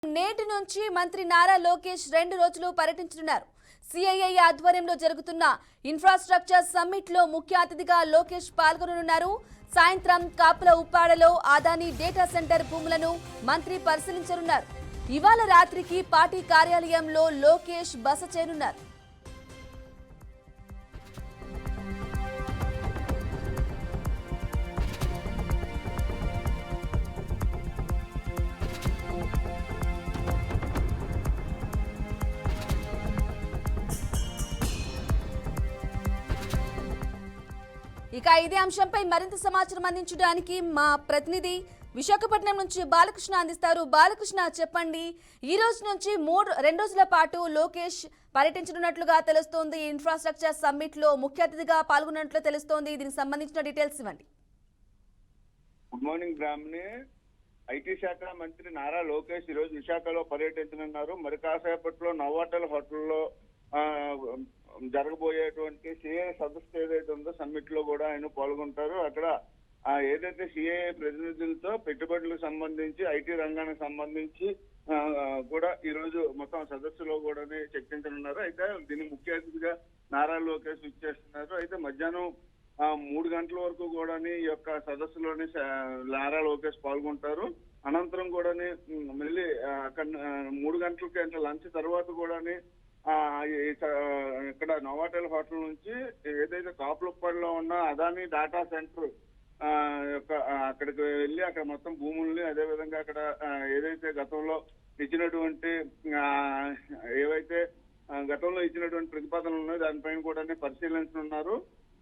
నేటి నుంచి మంత్రి నారా లోకేష్ 2 రోజులు పర్యటించనున్నారు. సిఐఐ ఆధ్వర్యంలో జరుగుతున్న ఇన్ఫ్రాస్ట్రక్చర్ సమ్మిట్ లో ముఖ్య అతిథిగా లోకేష్ పాల్గొననున్నారు. సాయంత్రం కాపుల ఉప్పాడలో అదానీ డేటా సెంటర్ భూములను మంత్రి పరిశీలించనున్నారు. ఇవాళ రాత్రికి పార్టీ కార్యాలయంలో లోకేష్ బస చేయనున్నారు. ఇక ఇదే అంశంపై మరింత సమాచారం అందించడానికి మా ప్రతినిధి విశాఖపట్నం నుంచి బాలకృష్ణ అందిస్తారు. బాలకృష్ణ, చెప్పండి, ఈ రోజు నుంచి 2 రోజుల పాటు లోకేష్ పర్యటించనున్నట్లుగా తెలుస్తోంది. ఇన్ఫ్రాస్ట్రక్చర్ సమ్మిట్ లో ముఖ్య అతిథిగా పాల్గొన్నట్లు తెలుస్తోంది. దీనికి సంబంధించిన డీటెయిల్స్ ఇవ్వండి. Good morning Brahmani. ఐటీ శాఖ మంత్రి నారా లోకేష్ ఈ రోజు విశాఖలో పర్యటించనున్నారు. మరి కాసేపట్లో నోవాటెల్ హోటల్లో జరగబోయేటువంటి సిఐ సదస్సు ఏదైతే ఉందో సమ్మిట్ లో కూడా ఆయన పాల్గొంటారు. అక్కడ ఏదైతే సిఐ ప్రతినిధులతో పెట్టుబడులకు సంబంధించి ఐటీ రంగానికి సంబంధించి కూడా ఈ రోజు మొత్తం సదస్సులో కూడా చర్చించనున్నారు. అయితే దీని ముఖ్య అతిథిగా నారా లోకేష్ ఇచ్చేస్తున్నారు. అయితే మధ్యాహ్నం 3 గంటల వరకు కూడా ఈ యొక్క సదస్సులోని నారా లోకేష్ పాల్గొంటారు. అనంతరం కూడా మళ్ళీ అక్కడ 3 గంటలకి అంటే లంచ్ తర్వాత కూడా ఇక్కడ నోవాటెల్ హోటల్ నుంచి ఏదైతే కాపులప్పట్లో ఉన్న అదానీ డేటా సెంటర్ అక్కడికి వెళ్ళి అక్కడ మొత్తం భూముల్ని, అదే విధంగా అక్కడ ఏదైతే గతంలో ఇచ్చినటువంటి ప్రతిపాదనలు ఉన్నాయో దానిపైన కూడా పరిశీలించనున్నారు.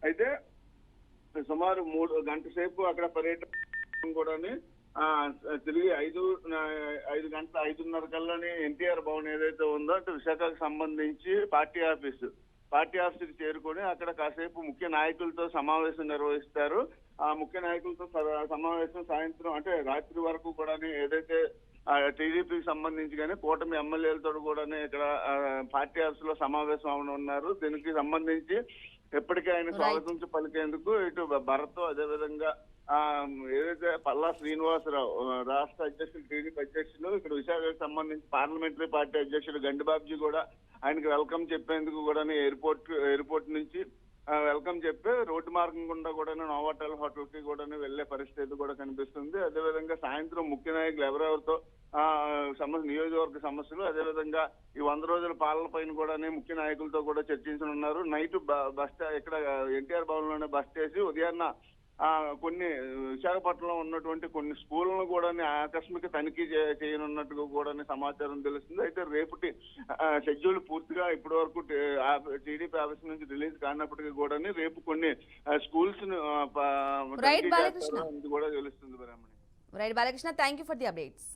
అయితే సుమారు 3 గంటల సేపు అక్కడ పర్యటన కూడా తిరిగి 5:30 కల్లాని ఎన్టీఆర్ భవన్ ఏదైతే ఉందో అంటే విశాఖకు సంబంధించి పార్టీ ఆఫీస్కి చేరుకొని అక్కడ కాసేపు ముఖ్య నాయకులతో సమావేశం నిర్వహిస్తారు. ఆ ముఖ్య నాయకులతో సమావేశం సాయంత్రం అంటే రాత్రి వరకు కూడా ఏదైతే టీడీపీకి సంబంధించి కానీ కూటమి ఎమ్మెల్యేలతో కూడా ఇక్కడ పార్టీ ఆఫీస్ లో సమావేశం అవనున్నారు. దీనికి సంబంధించి ఎప్పటికీ ఆయన స్వాగతించి పలికేందుకు ఇటు భరత్, అదేవిధంగా ఏదైతే పల్లా శ్రీనివాసరావు రాష్ట్ర అధ్యక్షులు, టీడీపీ అధ్యక్షులు, ఇక్కడ విశాఖకు సంబంధించి పార్లమెంటరీ పార్టీ అధ్యక్షుడు గండిబాబుజీ కూడా ఆయనకి వెల్కమ్ చెప్పేందుకు కూడా ఎయిర్పోర్ట్ నుంచి వెల్కమ్ చెప్పి రోడ్డు మార్గం గుండా కూడా నోవాటెల్ హోటల్ కి కూడా వెళ్లే పరిస్థితి కూడా కనిపిస్తుంది. అదేవిధంగా సాయంత్రం ముఖ్య నాయకులు ఎవరెవరితో నియోజకవర్గ సమస్యలు, అదేవిధంగా ఈ 100 రోజుల పాలన పైన కూడా ముఖ్య నాయకులతో కూడా చర్చించనున్నారు. నైట్ ఇక్కడ ఎన్టీఆర్ భవన్ లోనే బస్ చేసి ఉదయాన్న కొన్ని విశాఖపట్నంలో ఉన్నటువంటి కొన్ని స్కూళ్లను కూడా ఆకస్మిక తనిఖీ చేయనున్నట్టుగా కూడా సమాచారం తెలుస్తుంది. అయితే రేపటి షెడ్యూల్ పూర్తిగా ఇప్పటి వరకు టీడీపీ ఆఫీస్ నుంచి రిలీజ్ కానప్పటికీ కూడా రేపు కొన్ని స్కూల్స్ కూడా తెలుస్తుంది. Balakrishna, thank you for the updates.